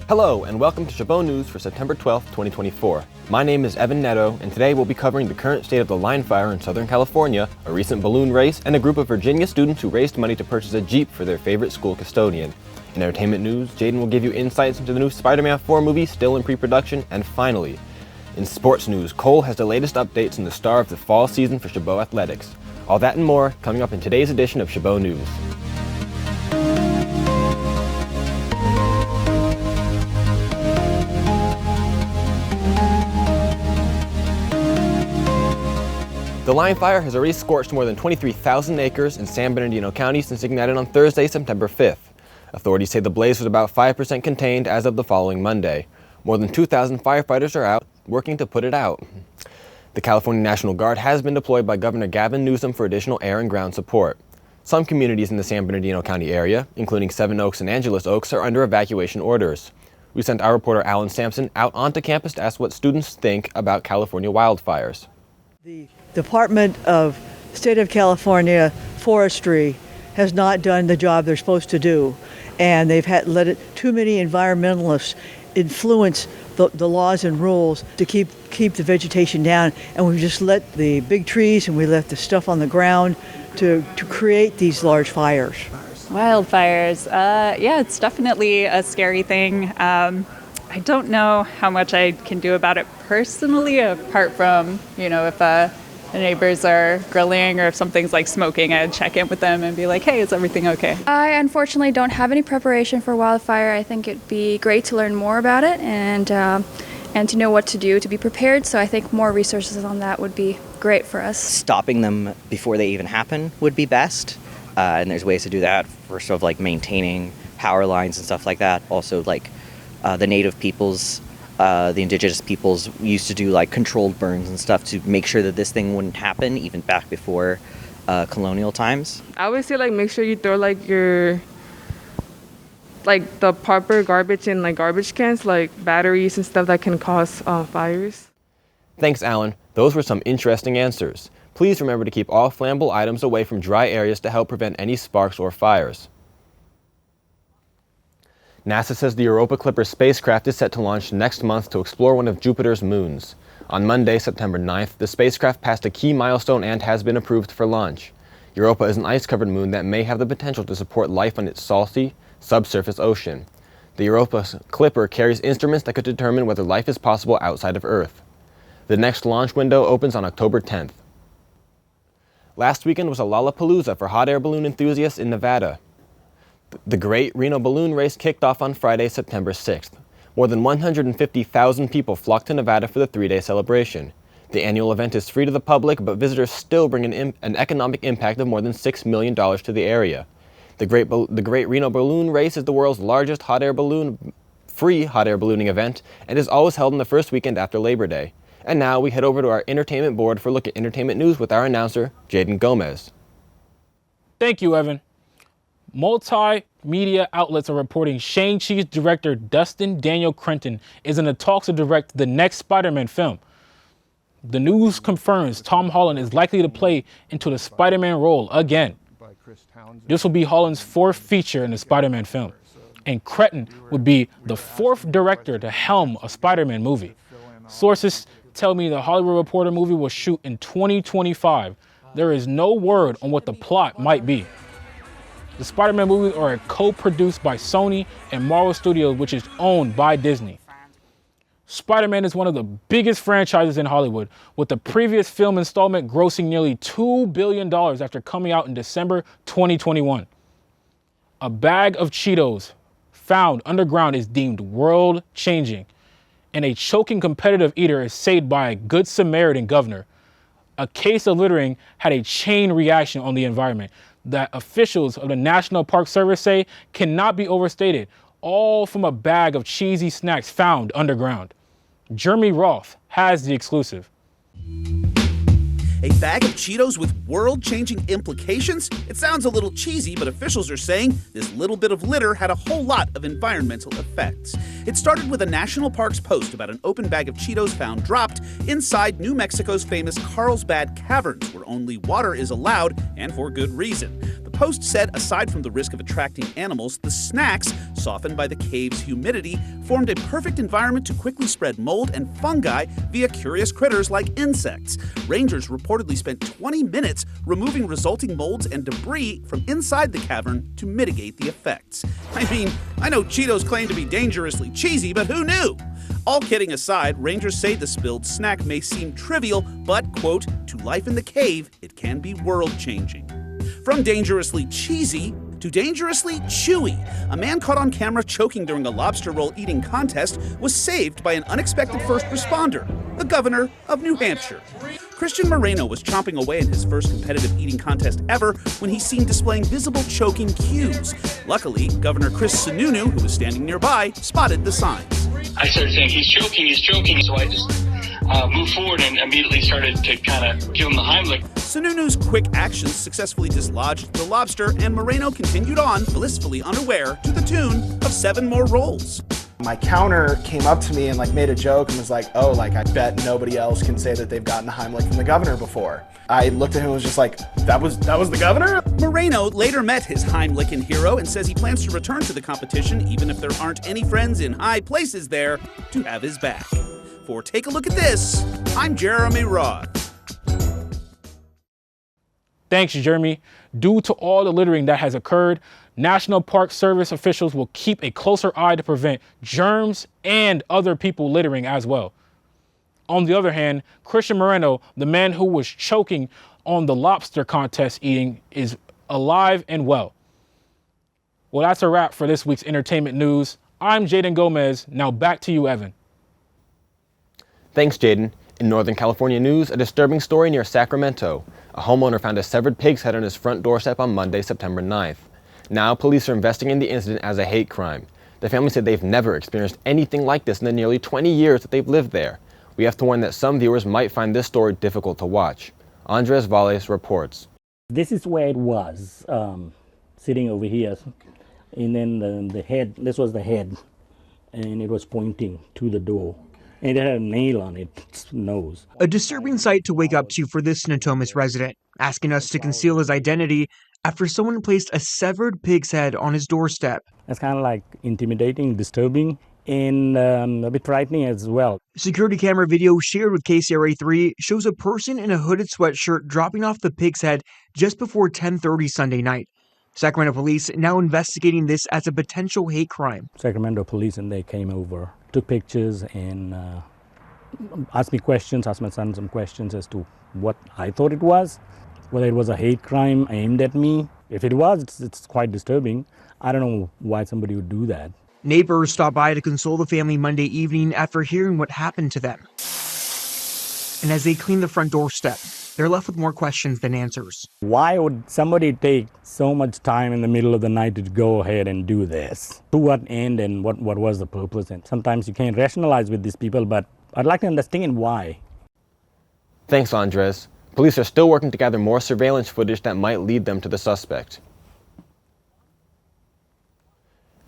Hello and welcome to Chabot News for September 12, 2024. My name is Evan Netto, and today we'll be covering the current state of the line fire in Southern California, a recent balloon race, and a group of Virginia students who raised money to purchase a Jeep for their favorite school custodian. In entertainment news, Jaden will give you insights into the new Spider-Man 4 movie still in pre-production, and finally, in sports news, Cole has the latest updates and the star of the fall season for Chabot Athletics. All that and more coming up in today's edition of Chabot News. The line fire has already scorched more than 23,000 acres in San Bernardino County since ignited on Thursday, September 5th. Authorities say the blaze was about 5% contained as of the following Monday. More than 2,000 firefighters are out, working to put it out. The California National Guard has been deployed by Governor Gavin Newsom for additional air and ground support. Some communities in the San Bernardino County area, including Seven Oaks and Angeles Oaks, are under evacuation orders. We sent our reporter Alan Sampson out onto campus to ask what students think about California wildfires. The Department of State of California Forestry has not done the job they're supposed to do, and they've let too many environmentalists influence the laws and rules to keep the vegetation down, and we've just let the big trees and we left the stuff on the ground to create these large fires. Wildfires, yeah, it's definitely a scary thing. I don't know how much I can do about it personally, apart from, if the neighbors are grilling or if something's like smoking, I'd check in with them and be like, hey, is everything okay? I unfortunately don't have any preparation for wildfire. I think it'd be great to learn more about it and to know what to do to be prepared. So I think more resources on that would be great for us. Stopping them before they even happen would be best. And there's ways to do that. First of like maintaining power lines and stuff like that. Also the native peoples, the indigenous peoples used to do like controlled burns and stuff to make sure that this thing wouldn't happen even back before colonial times. I would say make sure you throw your the proper garbage in garbage cans, like batteries and stuff that can cause fires. Thanks, Alan. Those were some interesting answers. Please remember to keep all flammable items away from dry areas to help prevent any sparks or fires. NASA says the Europa Clipper spacecraft is set to launch next month to explore one of Jupiter's moons. On Monday, September 9th, the spacecraft passed a key milestone and has been approved for launch. Europa is an ice-covered moon that may have the potential to support life on its salty, subsurface ocean. The Europa Clipper carries instruments that could determine whether life is possible outside of Earth. The next launch window opens on October 10th. Last weekend was a Lollapalooza for hot air balloon enthusiasts in Nevada. The Great Reno Balloon Race kicked off on Friday, September 6th. More than 150,000 people flocked to Nevada for the three-day celebration. The annual event is free to the public, but visitors still bring an economic impact of more than $6 million to the area. The Great Reno Balloon Race is the world's largest free hot air ballooning event and is always held on the first weekend after Labor Day. And now we head over to our entertainment board for a look at entertainment news with our announcer, Jaden Gomez. Thank you, Evan. Multimedia outlets are reporting Shang-Chi's director Dustin Daniel Cretton is in the talks to direct the next Spider-Man film. The news confirms Tom Holland is likely to play into the Spider-Man role again. This will be Holland's fourth feature in the Spider-Man film, and Cretton would be the fourth director to helm a Spider-Man movie. Sources tell me the Hollywood Reporter movie will shoot in 2025. There is no word on what the plot might be. The Spider-Man movies are co-produced by Sony and Marvel Studios, which is owned by Disney. Spider-Man is one of the biggest franchises in Hollywood, with the previous film installment grossing nearly $2 billion after coming out in December 2021. A bag of Cheetos found underground is deemed world-changing, and a choking competitive eater is saved by a Good Samaritan governor. A case of littering had a chain reaction on the environment that officials of the National Park Service say cannot be overstated, all from a bag of cheesy snacks found underground. Jeremy Roth has the exclusive. A bag of Cheetos with world-changing implications? It sounds a little cheesy, but officials are saying this little bit of litter had a whole lot of environmental effects. It started with a National Parks post about an open bag of Cheetos found dropped inside New Mexico's famous Carlsbad Caverns, where only water is allowed, and for good reason. The post said aside from the risk of attracting animals, the snacks, softened by the cave's humidity, formed a perfect environment to quickly spread mold and fungi via curious critters like insects. Rangers reportedly spent 20 minutes removing resulting molds and debris from inside the cavern to mitigate the effects. I mean, I know Cheetos claim to be dangerously cheesy, but who knew? All kidding aside, rangers say the spilled snack may seem trivial, but, quote, to life in the cave, it can be world-changing. From dangerously cheesy to dangerously chewy, a man caught on camera choking during a lobster roll eating contest was saved by an unexpected first responder, the governor of New Hampshire. Christian Moreno was chomping away in his first competitive eating contest ever when he's seen displaying visible choking cues. Luckily, Governor Chris Sununu, who was standing nearby, spotted the signs. I started saying, he's choking, so I just moved forward and immediately started to kind of give him the Heimlich. Sununu's quick actions successfully dislodged the lobster, and Moreno continued on, blissfully unaware, to the tune of 7 more rolls. My counter came up to me and made a joke and was like, oh, I bet nobody else can say that they've gotten a Heimlich from the governor before. I looked at him and was just like, that was the governor? Moreno later met his Heimlichen hero and says he plans to return to the competition even if there aren't any friends in high places there to have his back. For Take a Look at This, I'm Jeremy Roth. Thanks, Jeremy. Due to all the littering that has occurred, National Park Service officials will keep a closer eye to prevent germs and other people littering as well. On the other hand, Christian Moreno, the man who was choking on the lobster contest eating, is alive and well. Well, that's a wrap for this week's entertainment news. I'm Jaden Gomez. Now back to you, Evan. Thanks, Jaden. In Northern California news, a disturbing story near Sacramento. A homeowner found a severed pig's head on his front doorstep on Monday, September 9th. Now, police are investigating the incident as a hate crime. The family said they've never experienced anything like this in the nearly 20 years that they've lived there. We have to warn that some viewers might find this story difficult to watch. Andres Valles reports. This is where it was, sitting over here. And then the head, this was the head, and it was pointing to the door. And it had a nail on its nose. A disturbing sight to wake up to for this Natomas resident, asking us to conceal his identity after someone placed a severed pig's head on his doorstep. That's kind of intimidating, disturbing, and a bit frightening as well. Security camera video shared with KCRA3 shows a person in a hooded sweatshirt dropping off the pig's head just before 10:30 Sunday night. Sacramento police now investigating this as a potential hate crime. Sacramento police, and they came over, took pictures, and asked me questions, asked my son some questions as to what I thought it was, whether it was a hate crime aimed at me. If it was, it's quite disturbing. I don't know why somebody would do that. Neighbors stopped by to console the family Monday evening after hearing what happened to them. And as they clean the front doorstep, they're left with more questions than answers. Why would somebody take so much time in the middle of the night to go ahead and do this? To what end, and what was the purpose? And sometimes you can't rationalize with these people, but I'd like to understand why. Thanks, Andres. Police are still working to gather more surveillance footage that might lead them to the suspect.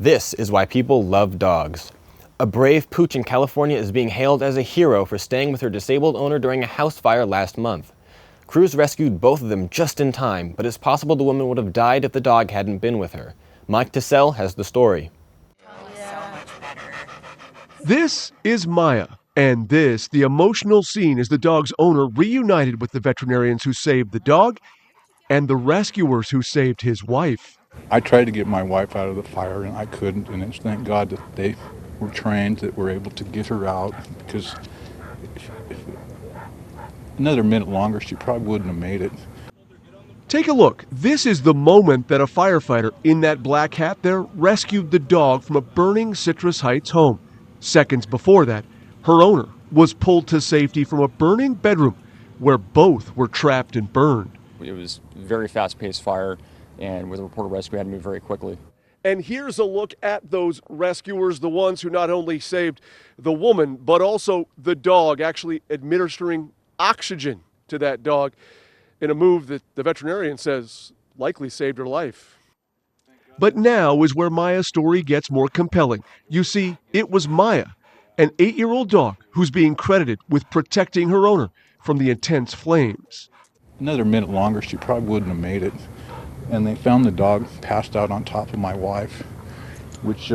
This is why people love dogs. A brave pooch in California is being hailed as a hero for staying with her disabled owner during a house fire last month. Crews rescued both of them just in time, but it's possible the woman would have died if the dog hadn't been with her. Mike Tissell has the story. This is Maya, and this, the emotional scene as the dog's owner reunited with the veterinarians who saved the dog and the rescuers who saved his wife. I tried to get my wife out of the fire, and I couldn't, and it's thank God that they were trained, that were able to get her out, because if another minute longer, she probably wouldn't have made it. Take a look. This is the moment that a firefighter in that black hat there rescued the dog from a burning Citrus Heights home. Seconds before that, her owner was pulled to safety from a burning bedroom where both were trapped and burned. It was a very fast-paced fire, and with a report of rescue, we had to move very quickly. And here's a look at those rescuers, the ones who not only saved the woman, but also the dog, actually administering oxygen to that dog in a move that the veterinarian says likely saved her life. But now is where Maya's story gets more compelling. You see, it was Maya, an 8-year-old dog who's being credited with protecting her owner from the intense flames. Another minute longer, she probably wouldn't have made it. and they found the dog passed out on top of my wife, which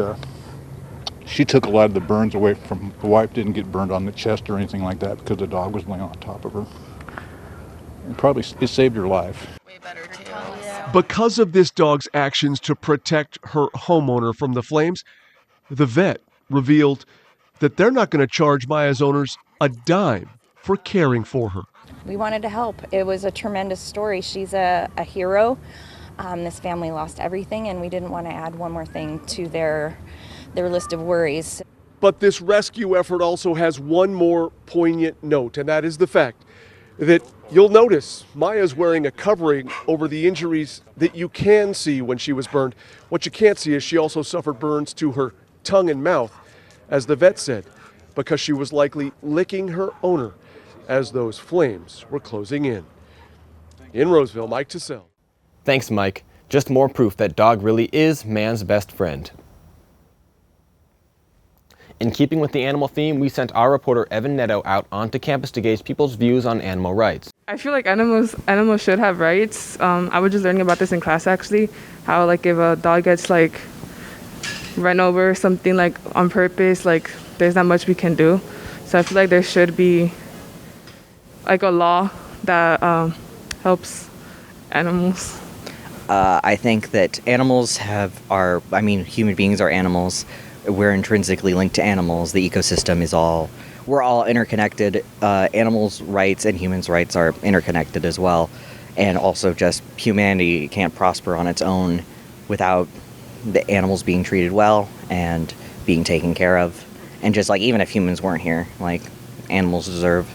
she took a lot of the burns away from. The wife didn't get burned on the chest or anything like that because the dog was laying on top of her. It saved her life. Because of this dog's actions to protect her homeowner from the flames, the vet revealed that they're not going to charge Maya's owners a dime for caring for her. We wanted to help. It was a tremendous story. She's a hero. This family lost everything, and we didn't want to add one more thing to their list of worries. But this rescue effort also has one more poignant note, and that is the fact that you'll notice Maya's wearing a covering over the injuries that you can see when she was burned. What you can't see is she also suffered burns to her tongue and mouth, as the vet said, because she was likely licking her owner as those flames were closing in. In Roseville, Mike Tassell. Thanks, Mike. Just more proof that dog really is man's best friend. In keeping with the animal theme, we sent our reporter Evan Netto out onto campus to gauge people's views on animal rights. I feel like animals should have rights. I was just learning about this in class actually, how like if a dog gets like run over or something like on purpose, like there's not much we can do. So I feel like there should be like a law that helps animals. I think that animals human beings are animals. We're intrinsically linked to animals. The ecosystem we're all interconnected. Animals' rights and humans' rights are interconnected as well. And also just humanity can't prosper on its own without the animals being treated well and being taken care of. And just like even if humans weren't here, like animals deserve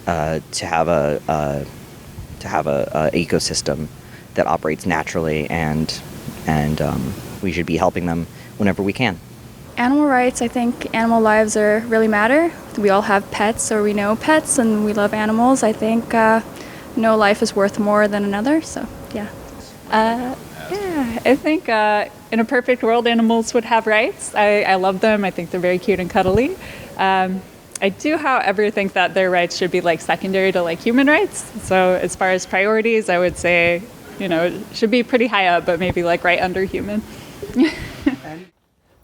to have a ecosystem that operates naturally, and we should be helping them whenever we can. Animal rights, I think animal lives really matter. We all have pets, or we know pets, and we love animals. I think no life is worth more than another, so yeah. I think in a perfect world, animals would have rights. I love them. I think they're very cute and cuddly. I do, however, think that their rights should be like secondary to like human rights. So as far as priorities, I would say, it should be pretty high up, but maybe like right under human.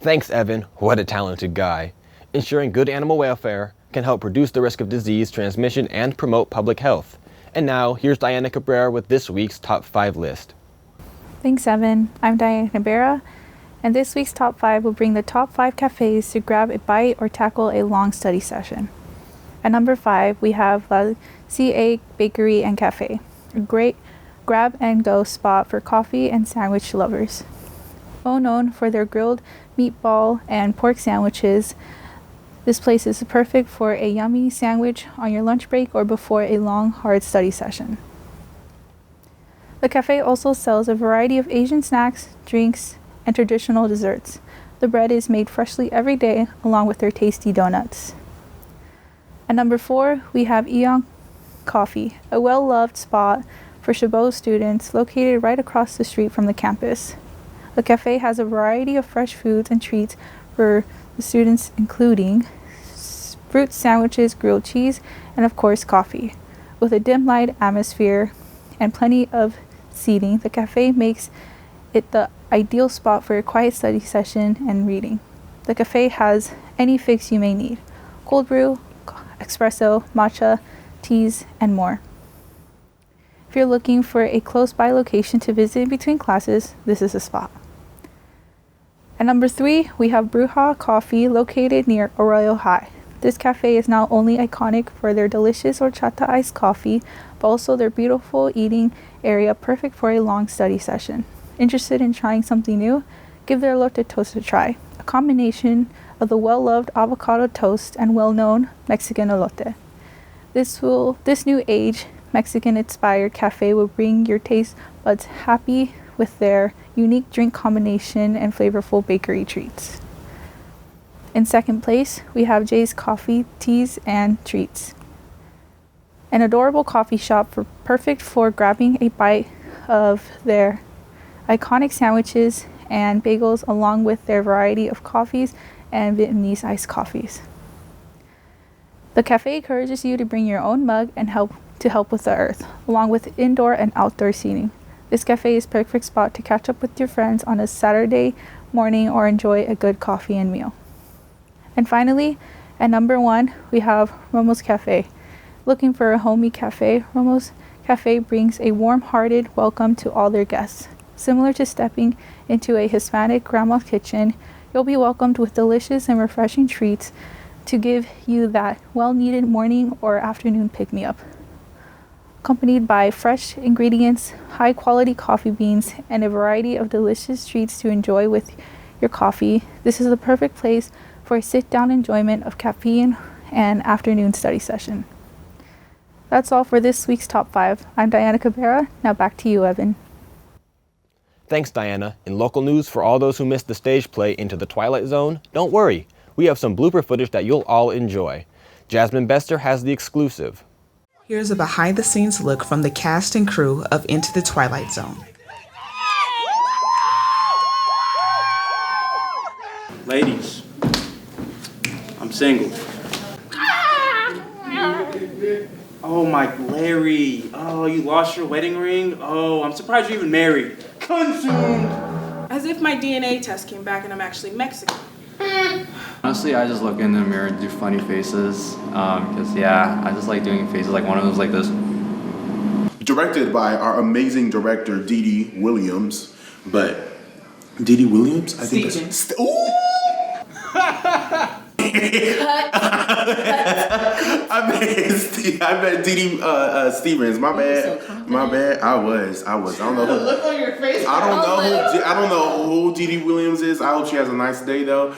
Thanks, Evan. What a talented guy. Ensuring good animal welfare can help reduce the risk of disease transmission and promote public health. And now, here's Diana Cabrera with this week's Top 5 list. Thanks, Evan. I'm Diana Cabrera, and this week's Top 5 will bring the top 5 cafes to grab a bite or tackle a long study session. At number 5, we have La CA Bakery and Cafe, a great grab-and-go spot for coffee and sandwich lovers. Well known for their grilled meatball and pork sandwiches, this place is perfect for a yummy sandwich on your lunch break or before a long, hard study session. The cafe also sells a variety of Asian snacks, drinks, and traditional desserts. The bread is made freshly every day, along with their tasty donuts. At number 4, we have Eon Coffee, a well-loved spot for Chabot students located right across the street from the campus. The cafe has a variety of fresh foods and treats for the students, including fruit sandwiches, grilled cheese, and of course coffee. With a dim light atmosphere and plenty of seating, the cafe makes it the ideal spot for a quiet study session and reading. The cafe has any fix you may need: cold brew, espresso, matcha, teas, and more. If you're looking for a close-by location to visit between classes, this is a spot. At number 3, we have Bruja Coffee, located near Arroyo High. This cafe is not only iconic for their delicious horchata iced coffee, but also their beautiful eating area, perfect for a long study session. Interested in trying something new? Give their elote toast a try, a combination of the well-loved avocado toast and well-known Mexican elote. This new age Mexican-inspired cafe will bring your taste buds happy with their unique drink combination and flavorful bakery treats. In second place, we have Jay's Coffee, Teas, and Treats. An adorable coffee shop perfect for grabbing a bite of their iconic sandwiches and bagels, along with their variety of coffees and Vietnamese iced coffees. The cafe encourages you to bring your own mug and help with the earth, along with indoor and outdoor seating. This cafe is perfect spot to catch up with your friends on a Saturday morning or enjoy a good coffee and meal. And finally, at number 1, we have Romo's Cafe. Looking for a homey cafe, Romo's Cafe brings a warm-hearted welcome to all their guests. Similar to stepping into a Hispanic grandma's kitchen, you'll be welcomed with delicious and refreshing treats to give you that well-needed morning or afternoon pick-me-up. Accompanied by fresh ingredients, high-quality coffee beans, and a variety of delicious treats to enjoy with your coffee, this is the perfect place for a sit-down enjoyment of caffeine and afternoon study session. That's all for this week's Top 5. I'm Diana Cabrera. Now back to you, Evan. Thanks, Diana. In local news, for all those who missed the stage play Into the Twilight Zone, don't worry. We have some blooper footage that you'll all enjoy. Jasmine Bester has the exclusive. Here's a behind-the-scenes look from the cast and crew of Into the Twilight Zone. Ladies, I'm single. Oh, my Larry. Oh, you lost your wedding ring? Oh, I'm surprised you're even married. Consumed! As if my DNA test came back and I'm actually Mexican. Honestly, I just look in the mirror and do funny faces. Because, yeah, I just like doing faces. Like one of them's like this. Directed by our amazing director, Dee Dee Williams. But, Dee Dee Williams? I think that's... Ooh! I bet Dee Dee Stevens. My bad. My bad. I was. I don't know who. Look on your face. I don't know who Dee Dee Williams is. I hope she has a nice day though.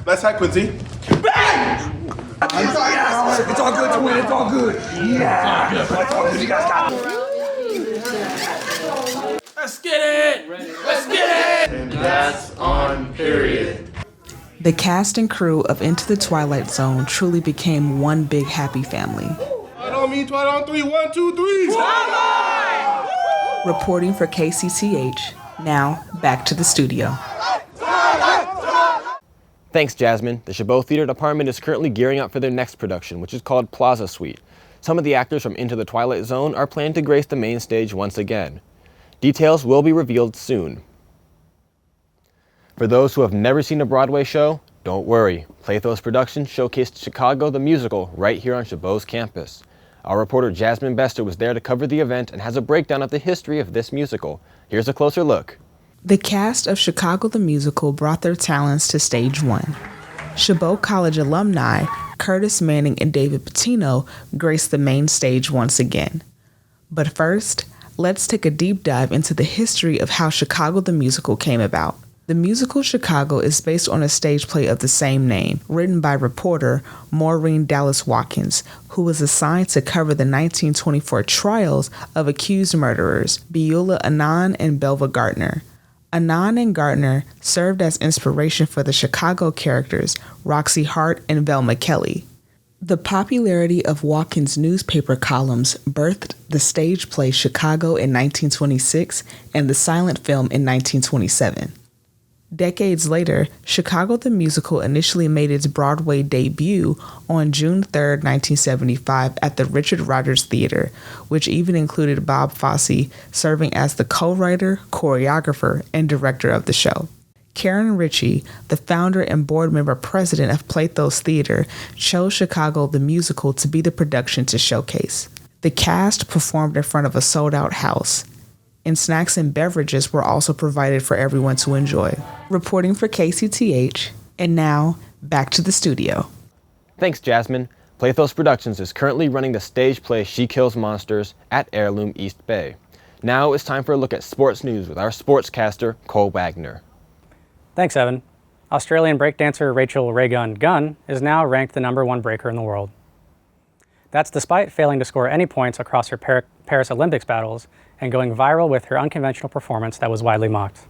Let's have Quincy. Bang! It's all good to win. It's all good. Yeah. It's all good. You guys got it. Let's get it. Let's get it. And that's on period. The cast and crew of Into the Twilight Zone truly became one big happy family. Twilight on me, Twilight on 3, 1, 2, 3. Twilight! Reporting for KCTH, now back to the studio. Thanks, Jasmine. The Chabot Theater Department is currently gearing up for their next production, which is called Plaza Suite. Some of the actors from Into the Twilight Zone are planned to grace the main stage once again. Details will be revealed soon. For those who have never seen a Broadway show, don't worry. Plathos Productions showcased Chicago the Musical right here on Chabot's campus. Our reporter Jasmine Bester was there to cover the event and has a breakdown of the history of this musical. Here's a closer look. The cast of Chicago the Musical brought their talents to stage 1. Chabot College alumni Curtis Manning and David Patino graced the main stage once again. But first, let's take a deep dive into the history of how Chicago the Musical came about. The musical Chicago is based on a stage play of the same name, written by reporter Maureen Dallas Watkins, who was assigned to cover the 1924 trials of accused murderers Beulah Anand and Belva Gardner. Anand and Gardner served as inspiration for the Chicago characters Roxy Hart and Velma Kelly. The popularity of Watkins' newspaper columns birthed the stage play Chicago in 1926 and the silent film in 1927. Decades later, Chicago the Musical initially made its Broadway debut on June 3, 1975 at the Richard Rodgers Theater, which even included Bob Fosse serving as the co-writer, choreographer, and director of the show. Karen Ritchie, the founder and board member president of Plathos Theater, chose Chicago the Musical to be the production to showcase. The cast performed in front of a sold-out house, and snacks and beverages were also provided for everyone to enjoy. Reporting for KCTH, and now, back to the studio. Thanks, Jasmine. Plathos Productions is currently running the stage play She Kills Monsters at Heirloom East Bay. Now it's time for a look at sports news with our sportscaster, Cole Wagner. Thanks, Evan. Australian breakdancer Rachel Ray-Gun Gunn is now ranked the #1 breaker in the world. That's despite failing to score any points across her Paris Olympics battles and going viral with her unconventional performance that was widely mocked.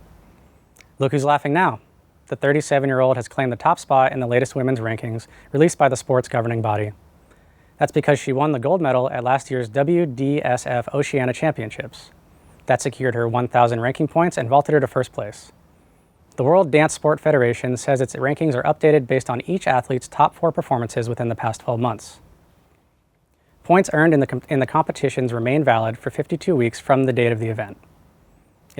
Look who's laughing now. The 37-year-old has claimed the top spot in the latest women's rankings released by the sport's governing body. That's because she won the gold medal at last year's WDSF Oceania Championships. That secured her 1,000 ranking points and vaulted her to first place. The World Dance Sport Federation says its rankings are updated based on each athlete's top 4 performances within the past 12 months. Points earned in the competitions remain valid for 52 weeks from the date of the event.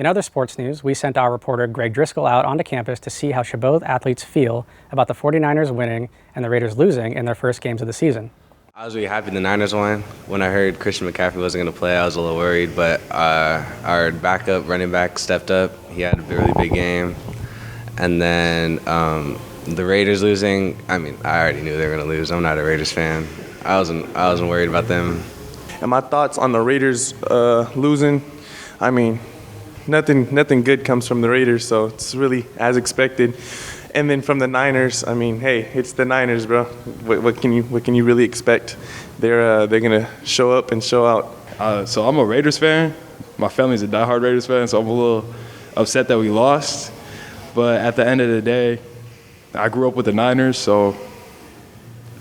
In other sports news, we sent our reporter Greg Driscoll out onto campus to see how Chabot athletes feel about the 49ers winning and the Raiders losing in their first games of the season. I was really happy the Niners won. When I heard Christian McCaffrey wasn't going to play, I was a little worried, but our backup running back stepped up. He had a really big game. And then the Raiders losing, I mean, I already knew they were going to lose. I'm not a Raiders fan. I wasn't worried about them. And my thoughts on the Raiders losing, I mean, nothing good comes from the Raiders, so it's really as expected. And then from the Niners, I mean, hey, it's the Niners, bro. What can you really expect? They're gonna show up and show out. So I'm a Raiders fan. My family's a diehard Raiders fan, so I'm a little upset that we lost. But at the end of the day, I grew up with the Niners, so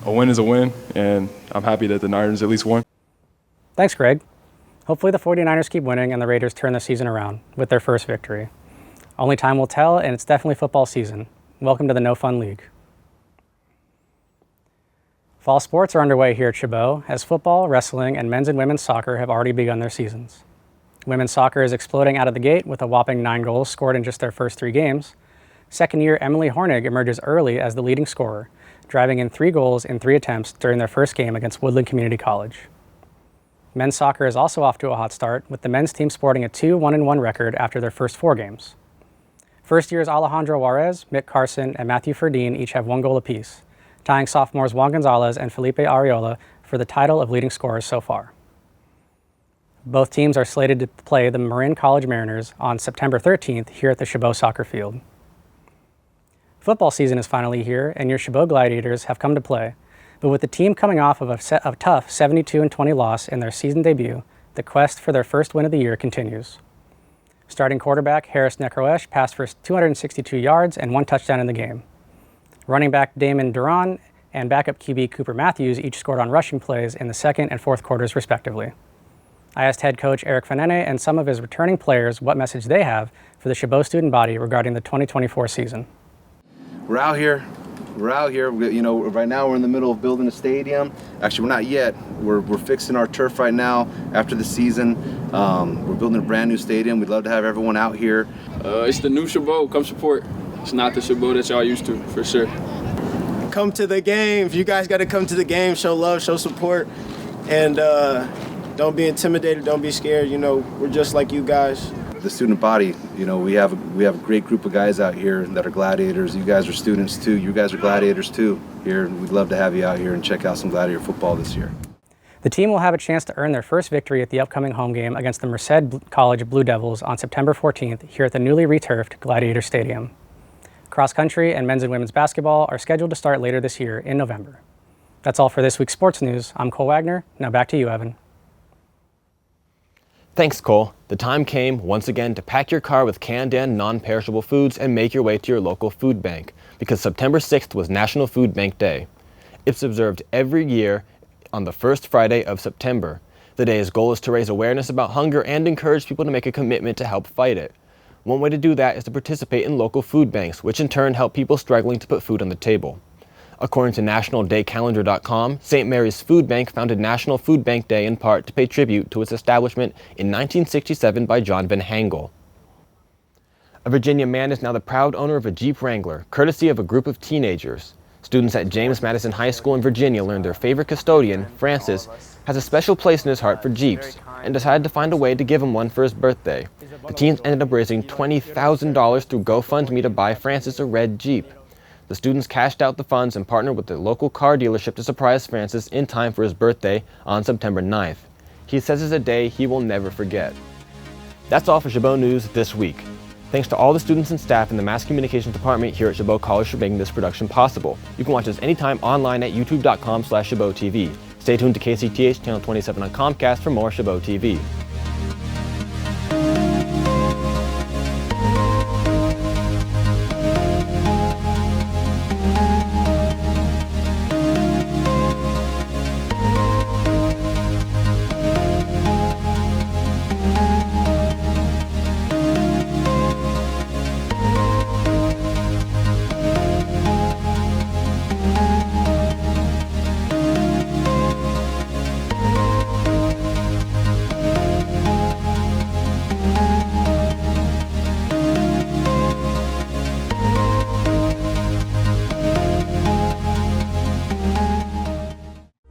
a win is a win, and I'm happy that the Niners at least won. Thanks, Greg. Hopefully the 49ers keep winning and the Raiders turn the season around with their first victory. Only time will tell, and it's definitely football season. Welcome to the No Fun League. Fall sports are underway here at Chabot, as football, wrestling, and men's and women's soccer have already begun their seasons. Women's soccer is exploding out of the gate with a whopping 9 goals scored in just their first 3 games. Second-year Emily Hornig emerges early as the leading scorer, driving in 3 goals in 3 attempts during their first game against Woodland Community College. Men's soccer is also off to a hot start, with the men's team sporting a 2-1-1 record after their first 4 games. First years Alejandro Juarez, Mick Carson, and Matthew Ferdine each have 1 goal apiece, tying sophomores Juan Gonzalez and Felipe Ariola for the title of leading scorers so far. Both teams are slated to play the Marin College Mariners on September 13th here at the Chabot soccer field. Football season is finally here, and your Chabot Gladiators have come to play. But with the team coming off of a tough 72-20 loss in their season debut, the quest for their first win of the year continues. Starting quarterback Harris Necroesh passed for 262 yards and 1 touchdown in the game. Running back Damon Duran and backup QB Cooper Matthews each scored on rushing plays in the second and fourth quarters respectively. I asked head coach Eric Fanene and some of his returning players what message they have for the Chabot student body regarding the 2024 season. We're out here. You know, right now we're in the middle of building a stadium. Actually, we're not yet. We're fixing our turf right now after the season. We're building a brand new stadium. We'd love to have everyone out here. It's the new Chabot. Come support. It's not the Chabot that y'all used to, for sure. Come to the games. You guys got to come to the game. Show love, show support, and don't be intimidated. Don't be scared. You know, we're just like you guys. The student body, you know, we have a great group of guys out here that are gladiators. You guys are students too. You guys are gladiators too here. We'd love to have you out here and check out some gladiator football this year. The team will have a chance to earn their first victory at the upcoming home game against the Merced College Blue Devils on September 14th here at the newly returfed Gladiator Stadium. Cross country and men's and women's basketball are scheduled to start later this year in November. That's all for this week's sports news. I'm Cole Wagner. Now back to you, Evan. Thanks, Cole. The time came, once again, to pack your car with canned and non-perishable foods and make your way to your local food bank, because September 6th was National Food Bank Day. It's observed every year on the first Friday of September. The day's goal is to raise awareness about hunger and encourage people to make a commitment to help fight it. One way to do that is to participate in local food banks, which in turn help people struggling to put food on the table. According to nationaldaycalendar.com, St. Mary's Food Bank founded National Food Bank Day in part to pay tribute to its establishment in 1967 by John Van Hangel. A Virginia man is now the proud owner of a Jeep Wrangler, courtesy of a group of teenagers. Students at James Madison High School in Virginia learned their favorite custodian, Francis, has a special place in his heart for Jeeps and decided to find a way to give him one for his birthday. The teens ended up raising $20,000 through GoFundMe to buy Francis a red Jeep. The students cashed out the funds and partnered with the local car dealership to surprise Francis in time for his birthday on September 9th. He says it's a day he will never forget. That's all for Chabot News this week. Thanks to all the students and staff in the Mass Communications Department here at Chabot College for making this production possible. You can watch us anytime online at youtube.com/Chabot TV. Stay tuned to KCTH Channel 27 on Comcast for more Chabot TV.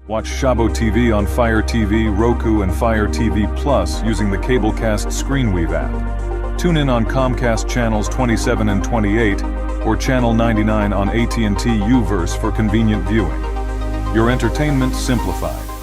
Watch Chabot TV on Fire TV, Roku, and Fire TV Plus using the Cablecast ScreenWeave app. Tune in on Comcast channels 27 and 28 or channel 99 on AT&T UVerse for convenient viewing. Your entertainment simplified.